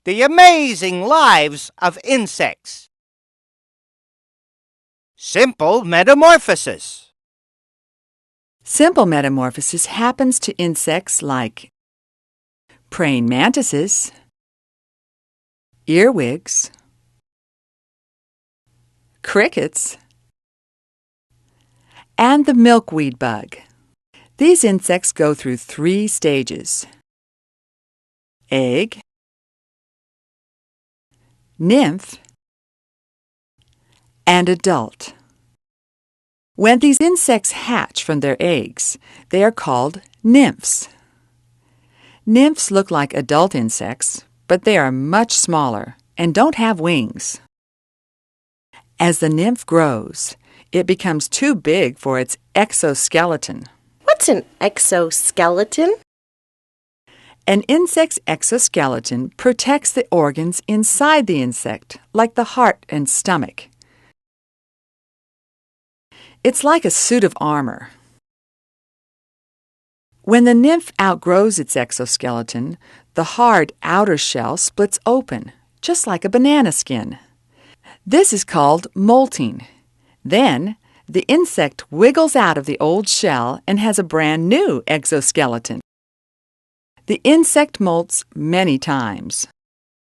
the amazing lives of insects. Simple metamorphosis. Simple metamorphosis happens to insects like praying mantises, earwigs, crickets, and the milkweed bug. These insects go through 3 stages: egg, nymph, and adult. When these insects hatch from their eggs, they are called nymphs. Nymphs look like adult insects, but they are much smaller and don't have wings. As the nymph grows, it becomes too big for its exoskeleton. What's an exoskeleton? An insect's exoskeleton protects the organs inside the insect, like the heart and stomach. It's like a suit of armor. When the nymph outgrows its exoskeleton, the hard outer shell splits open, just like a banana skin. This is called molting. Then, the insect wiggles out of the old shell and has a brand new exoskeleton. The insect molts many times.